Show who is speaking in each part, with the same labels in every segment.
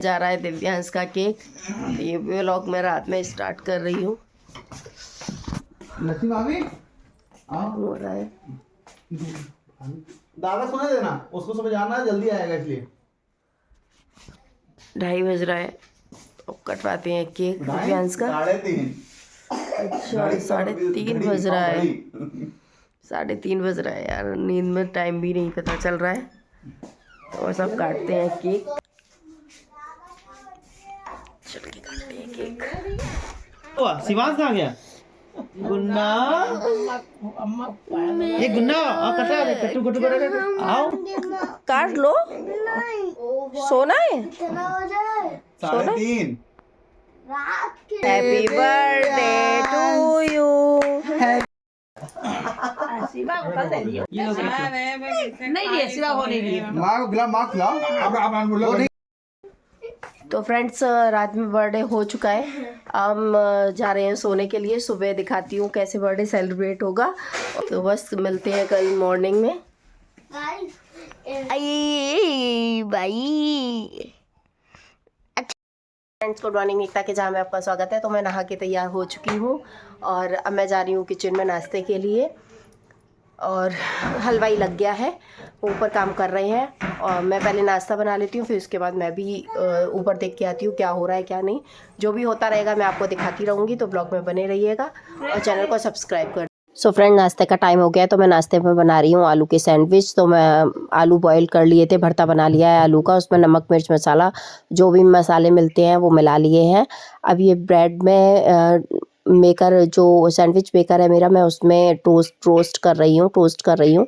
Speaker 1: जा रहा है दिव्यांश का केक। ये व्लॉग मैं रात में स्टार्ट कर रही हूँ। हो रहा है
Speaker 2: दादा सोने देना, उसको सुबह जाना है, जल्दी आएगा इसलिए।
Speaker 1: 2:30 बज रहा है। अब कटवाते हैं केक दिव्यांश का।
Speaker 2: 3:30।
Speaker 1: अच्छा 3:30 बज रहा है। 3:30 बज रहा है यार, नींद में टाइम भी नहीं पता चल रहा है। और सब काटते हैं केक। चल के काटते हैं केक।
Speaker 2: शिवांश कहाँ गया? गुन्ना ये गुन्ना कटा है, कट्टू कट्टू कर आओ
Speaker 1: काट लो। सोना है।
Speaker 2: 3:30।
Speaker 1: Happy birthday to you.
Speaker 3: नहीं लिए सिवा वो नहीं लिए।
Speaker 2: माँ को खिलाओ, माँ को खिलाओ। आप
Speaker 1: तो फ्रेंड्स रात में बर्थडे हो चुका है। हम जा रहे हैं सोने के लिए। सुबह दिखाती हूँ कैसे बर्थडे सेलिब्रेट होगा। तो बस मिलते हैं कल मॉर्निंग में। बाई फ्रेंड्स गुड मॉर्निंग, एकता के जहाँ में आपका स्वागत है। तो मैं नहा के तैयार हो चुकी हूँ और अब मैं जा रही हूँ किचन में नाश्ते के लिए। और हलवाई लग गया है, ऊपर काम कर रहे हैं। और मैं पहले नाश्ता बना लेती हूँ, फिर उसके बाद मैं भी ऊपर देख के आती हूँ क्या हो रहा है क्या नहीं। जो भी होता रहेगा मैं आपको दिखाती रहूँगी, तो ब्लॉग में बने रहिएगा और चैनल को सब्सक्राइब कर। सो फ्रेंड नाश्ते का टाइम हो गया है, तो मैं नाश्ते में बना रही हूँ आलू के सैंडविच। तो मैं आलू बॉईल कर लिए थे, भरता बना लिया है आलू का। उसमें नमक मिर्च मसाला जो भी मसाले मिलते हैं वो मिला लिए हैं। अब ये ब्रेड में मेकर जो सैंडविच मेकर है मेरा, मैं उसमें टोस्ट कर रही हूँ।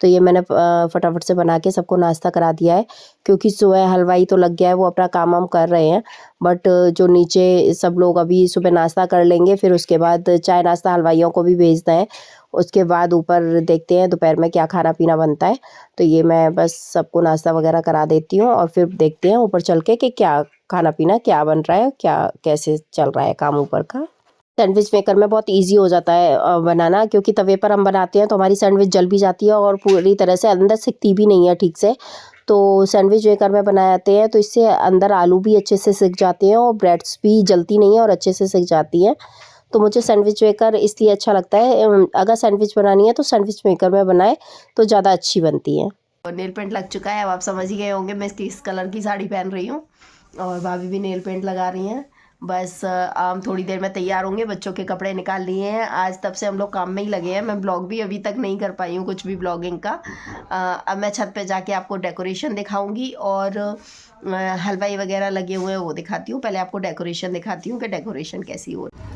Speaker 1: तो ये मैंने फटाफट से बना के सबको नाश्ता करा दिया है, क्योंकि सुबह हलवाई तो लग गया है, वो अपना काम वाम कर रहे हैं। बट जो नीचे सब लोग अभी सुबह नाश्ता कर लेंगे, फिर उसके बाद चाय नाश्ता हलवाइयों को भी भेजना है। उसके बाद ऊपर देखते हैं दोपहर में क्या खाना पीना बनता है। तो ये मैं बस सबको नाश्ता वगैरह करा देती हूँ और फिर देखते हैं ऊपर चल के कि क्या खाना पीना क्या बन रहा है, क्या कैसे चल रहा है काम ऊपर का। सैंडविच मेकर में बहुत इजी हो जाता है बनाना, क्योंकि तवे पर हम बनाते हैं तो हमारी सैंडविच जल भी जाती है और पूरी तरह से अंदर सिकती भी नहीं है ठीक से। तो सैंडविच मेकर में बनाते हैं तो इससे अंदर आलू भी अच्छे से सिक जाते हैं और ब्रेड्स भी जलती नहीं है और अच्छे से सिक जाती हैं। तो मुझे सैंडविच मेकर इसलिए अच्छा लगता है। अगर सैंडविच बनानी है तो सैंडविच मेकर में बनाए तो ज़्यादा अच्छी बनती है। और नेल पेंट लग चुका है, अब आप समझ ही गए होंगे मैं किस कलर की साड़ी पहन रही हूँ। और भाभी भी नेल पेंट लगा रही हैं। बस हम थोड़ी देर में तैयार होंगे। बच्चों के कपड़े निकाल लिए हैं। आज तब से हम लोग काम में ही लगे हैं। मैं ब्लॉग भी अभी तक नहीं कर पाई हूँ, कुछ भी ब्लॉगिंग का। अब मैं छत पे जाके आपको डेकोरेशन दिखाऊंगी और हलवाई वगैरह लगे हुए हैं वो दिखाती हूँ। पहले आपको डेकोरेशन दिखाती हूँ कि डेकोरेशन कैसी हो रही है।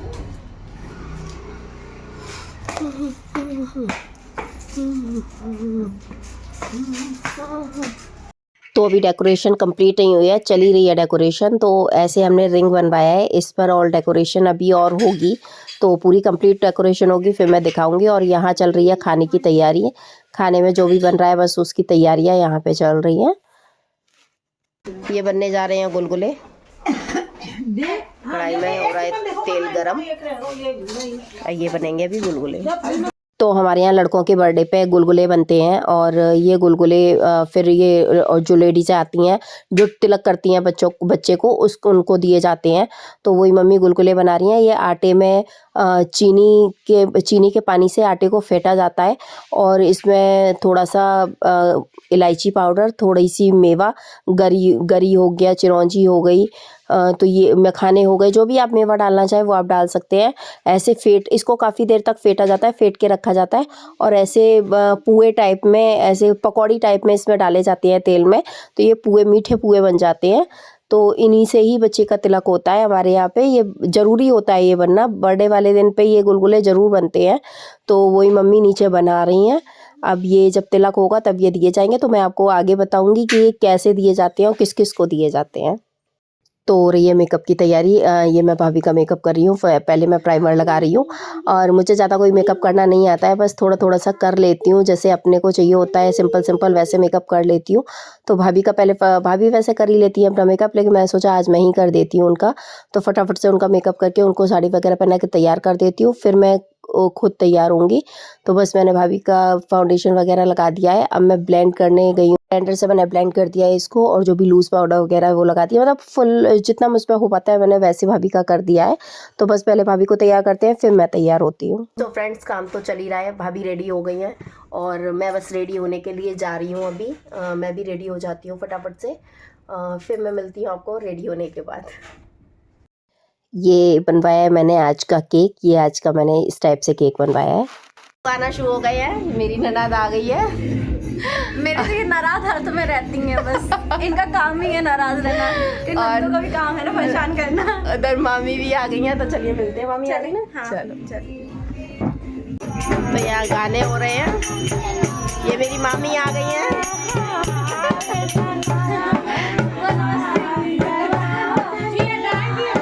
Speaker 1: तो अभी डेकोरेशन कंप्लीट नहीं हुई है, चली रही है डेकोरेशन। तो ऐसे हमने रिंग बनवाया है इस पर, और डेकोरेशन अभी और होगी। तो पूरी कंप्लीट डेकोरेशन होगी फिर मैं दिखाऊंगी। और यहाँ चल रही है खाने की तैयारी। खाने में जो भी बन रहा है बस उसकी तैयारियाँ यहाँ पे चल रही हैं। ये बनने जा रहे हैं गुलगुले। कढ़ाई में हो रहा है तेल गरम, ये बनेंगे अभी गुलगुले। तो हमारे यहाँ लड़कों के बर्थडे पे गुलगुले बनते हैं। और ये गुलगुले फिर ये जो लेडीज़ आती हैं जो तिलक करती हैं बच्चे को उनको दिए जाते हैं। तो वही मम्मी गुलगुले बना रही हैं। ये आटे में चीनी के पानी से आटे को फेंटा जाता है और इसमें थोड़ा सा इलायची पाउडर, थोड़ी सी मेवा, गरी हो गया, चिरौंजी हो गई, तो ये मखाने हो गए, जो भी आप मेवा डालना चाहें वो आप डाल सकते हैं। ऐसे इसको काफ़ी देर तक फेंटा जाता है, फेंट के रखा जाता है। और ऐसे पुए टाइप में, ऐसे पकौड़ी टाइप में इसमें डाले जाते हैं तेल में। तो ये पुए मीठे पुए बन जाते हैं। तो इन्हीं से ही बच्चे का तिलक होता है हमारे यहाँ पे। ये ज़रूरी होता है ये बनना, बर्थडे वाले दिन पे ये गुलगुले ज़रूर बनते हैं। तो वही मम्मी नीचे बना रही हैं। अब ये जब तिलक होगा तब ये दिए जाएंगे। तो मैं आपको आगे बताऊंगी कि ये कैसे दिए जाते हैं और किस किस को दिए जाते हैं। तो हो रही है मेकअप की तैयारी। ये मैं भाभी का मेकअप कर रही हूँ। पहले मैं प्राइमर लगा रही हूँ। और मुझे ज़्यादा कोई मेकअप करना नहीं आता है, बस थोड़ा थोड़ा सा कर लेती हूँ, जैसे अपने को चाहिए होता है सिंपल सिंपल वैसे मेकअप कर लेती हूँ। तो भाभी का पहले भाभी वैसे कर ही लेती है अपना मेकअप, लेकिन मैं सोचा आज मैं ही कर देती हूँ उनका। तो फटाफट से उनका मेकअप करके उनको साड़ी वगैरह पहना के तैयार कर देती हूँ, फिर मैं खुद तैयार होंगी। तो बस मैंने भाभी का फाउंडेशन वगैरह लगा दिया है। अब मैं ब्लेंड करने गई हूँ। ब्लेंडर से मैंने ब्लेंड कर दिया है इसको, और जो भी लूज़ पाउडर वगैरह है वो लगा दिया, मतलब फुल जितना मुझ पर हो पाता है मैंने वैसे भाभी का कर दिया है। तो बस पहले भाभी को तैयार करते हैं, फिर मैं तैयार होती हूँ। तो फ्रेंड्स काम तो चल ही रहा है, भाभी रेडी हो गई हैं और मैं बस रेडी होने के लिए जा रही हूँ अभी। मैं भी रेडी हो जाती हूँ फटाफट से, फिर मैं मिलती हूँ आपको रेडी होने के बाद। ये बनवाया है मैंने आज का केक, ये आज का मैंने इस टाइप से केक बनवाया है। आना शुरू हो गया है, मेरी ननद आ गई है।
Speaker 3: मेरे से नाराज हर तो मैं रहती हैं, बस इनका काम ही है नाराज रहना। नंदों का भी काम है ना परेशान करना।
Speaker 1: उधर मामी भी आ गई हैं, तो चलिए मिलते हैं। मामी आ गई ना?
Speaker 3: हाँ,
Speaker 1: चलो
Speaker 3: चलिए।
Speaker 1: तो यहाँ गाने हो रहे हैं, ये मेरी मामी आ गई हैं।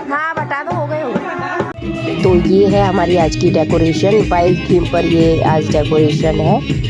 Speaker 1: हाँ बता दो, हो गए हो। तो ये है हमारी आज की डेकोरेशन, वाइल्ड थीम पर ये आज डेकोरेशन है।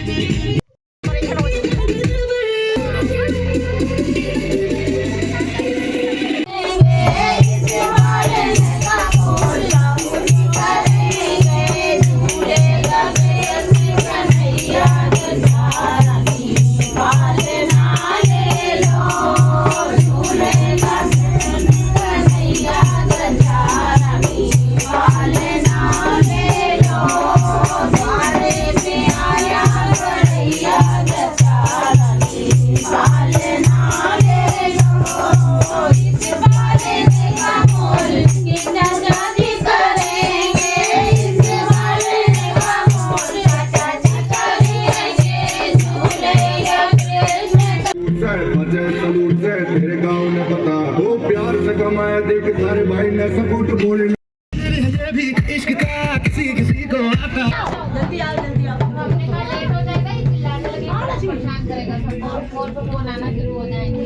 Speaker 4: तेरे गाँव ने पता वो प्यार से कमाया, देख तारे भाई ने सपोर्ट बोले भी इश्क का किसी किसी को आता।
Speaker 3: जल्दी आओ, जल्दी आओ।
Speaker 5: लेट हो जाएगा, चिल्लाने लगेगा, परेशान करेगा, फोन पे फोन आना शुरू हो जाएंगे।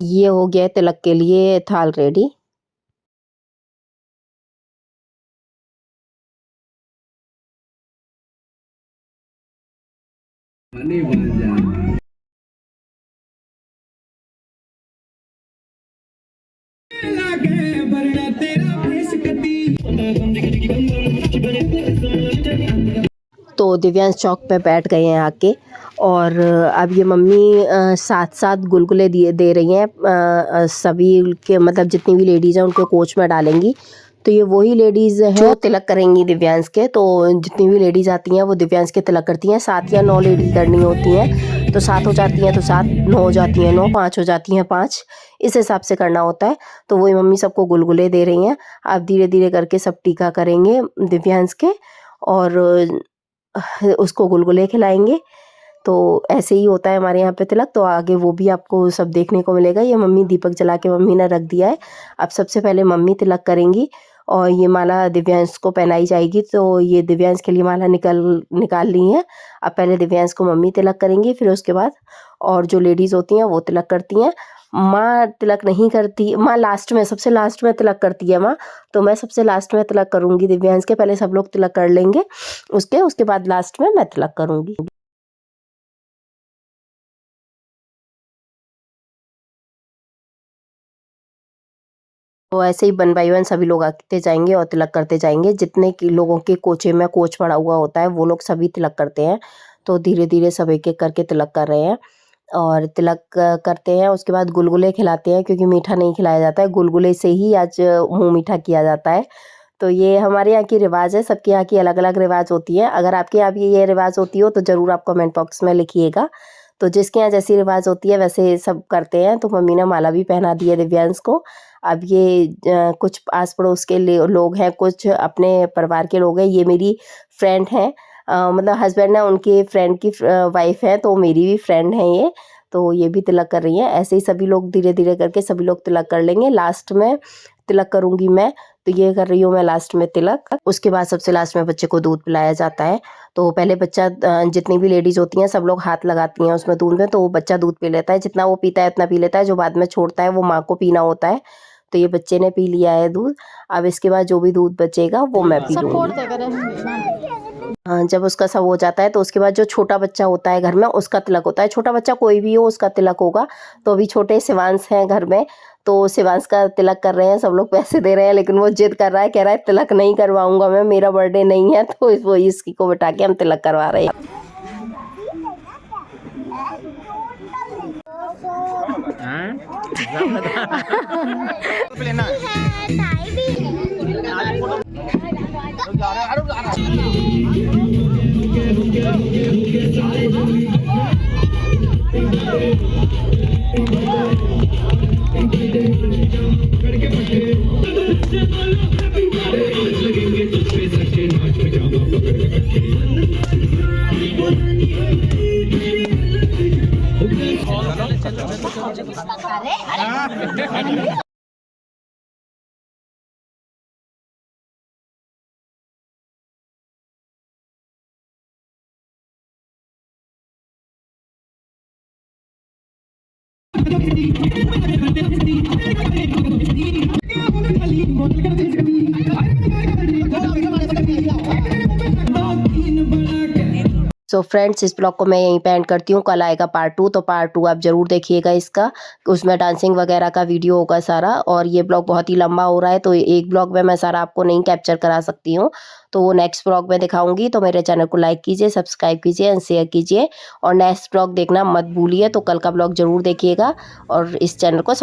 Speaker 1: ये हो गया तिलक के लिए थाल रेडी। तो दिव्यांश चौक पे बैठ गए हैं आके, और अब ये मम्मी साथ साथ गुलगुले दे रही हैं सभी के, मतलब जितनी भी लेडीज़ हैं उनको कोच में डालेंगी। तो ये वही लेडीज़ हैं जो तिलक करेंगी दिव्यांश के। तो जितनी भी लेडीज़ आती हैं वो दिव्यांश के तिलक करती हैं। 7 या 9 लेडीज़ करनी होती हैं, तो 7 हो जाती हैं तो 7, 9 हो जाती हैं 9, 5 हो जाती हैं 5, इस हिसाब से करना होता है। तो वही मम्मी सबको गुलगुले दे रही हैं। आप धीरे धीरे करके सब टीका करेंगे दिव्यांश के और उसको गुलगुले खिलाएंगे। तो ऐसे ही होता है हमारे यहाँ पे तिलक। तो आगे वो भी आपको सब देखने को मिलेगा। ये मम्मी दीपक जला के मम्मी ने रख दिया है। अब सबसे पहले मम्मी तिलक करेंगी और ये माला दिव्यांश को पहनाई जाएगी। तो ये दिव्यांश के लिए माला निकाल ली है। अब पहले दिव्यांश को मम्मी तिलक करेंगी, फिर उसके बाद और जो लेडीज़ होती हैं वो तिलक करती हैं। माँ तिलक नहीं करती, माँ लास्ट में, सबसे लास्ट में तिलक करती है माँ। तो मैं सबसे लास्ट में तिलक करूँगी दिव्यांश के। पहले सब लोग तिलक कर लेंगे उसके बाद लास्ट में मैं तिलक करूँगी। तो ऐसे ही 1 बाय 1 सभी लोग आते जाएंगे और तिलक करते जाएंगे। जितने लोगों के कोचे में कोच पड़ा हुआ होता है वो लोग सभी तिलक करते हैं। तो धीरे धीरे सब एक एक करके तिलक कर रहे हैं और तिलक करते हैं। उसके बाद गुलगुले खिलाते हैं, क्योंकि मीठा नहीं खिलाया जाता है, गुलगुले से ही आज मुँह मीठा किया जाता है। तो ये हमारे यहाँ की रिवाज है। सबके यहाँ की अलग अलग रिवाज होती है। अगर आपके यहाँ भी ये रिवाज होती हो तो ज़रूर आप कमेंट बॉक्स में लिखिएगा। तो जिसके यहाँ जैसी रिवाज होती है वैसे सब करते हैं। तो मम्मी ने माला भी पहना दी है दिव्यांश को। अब ये कुछ आस पड़ोस के लोग हैं, कुछ अपने परिवार के लोग हैं। ये मेरी फ्रेंड हैं, मतलब हस्बैंड है उनके फ्रेंड की वाइफ है, तो मेरी भी फ्रेंड है ये। तो ये भी तिलक कर रही हैं। ऐसे ही सभी लोग धीरे धीरे करके सभी लोग तिलक कर लेंगे। लास्ट में तिलक करूँगी मैं। तो ये कर रही हूँ मैं लास्ट में तिलक। उसके बाद सबसे लास्ट में बच्चे को दूध पिलाया जाता है। तो पहले बच्चा, जितनी भी लेडीज़ होती हैं सब लोग हाथ लगाती हैं उसमें दूध में, तो वो बच्चा दूध पी लेता है। जितना वो पीता है उतना पी लेता है, जो बाद में छोड़ता है वो माँ को पीना होता है। तो ये बच्चे ने पी लिया है दूध। अब इसके बाद जो भी दूध बचेगा वो मैं पी लूँगी। हाँ, जब उसका सब हो जाता है तो उसके बाद जो छोटा बच्चा होता है घर में उसका तिलक होता है। छोटा बच्चा कोई भी हो उसका तिलक होगा। तो अभी छोटे शिवांश हैं घर में, तो शिवांश का तिलक कर रहे हैं। सब लोग पैसे दे रहे हैं, लेकिन वो जिद कर रहा है, कह रहा है तिलक नहीं करवाऊंगा मैं, मेरा बर्थडे नहीं है। तो वो इसकी को बिठा के हम तिलक करवा रहे हैं। सो फ्रेंड्स, इस ब्लॉग को मैं यहीं पे एंड करती हूँ। कल आएगा पार्ट 2, तो पार्ट 2 आप ज़रूर देखिएगा इसका। उसमें डांसिंग वगैरह का वीडियो होगा सारा। और ये ब्लॉग बहुत ही लंबा हो रहा है, तो एक ब्लॉग में मैं सारा आपको नहीं कैप्चर करा सकती हूँ। तो वो नेक्स्ट ब्लॉग में दिखाऊंगी। तो मेरे चैनल को लाइक कीजिए, सब्सक्राइब कीजिए एंड शेयर कीजिए। और नेक्स्ट ब्लॉग देखना मत भूलिए। तो कल का ब्लॉग ज़रूर देखिएगा और इस चैनल को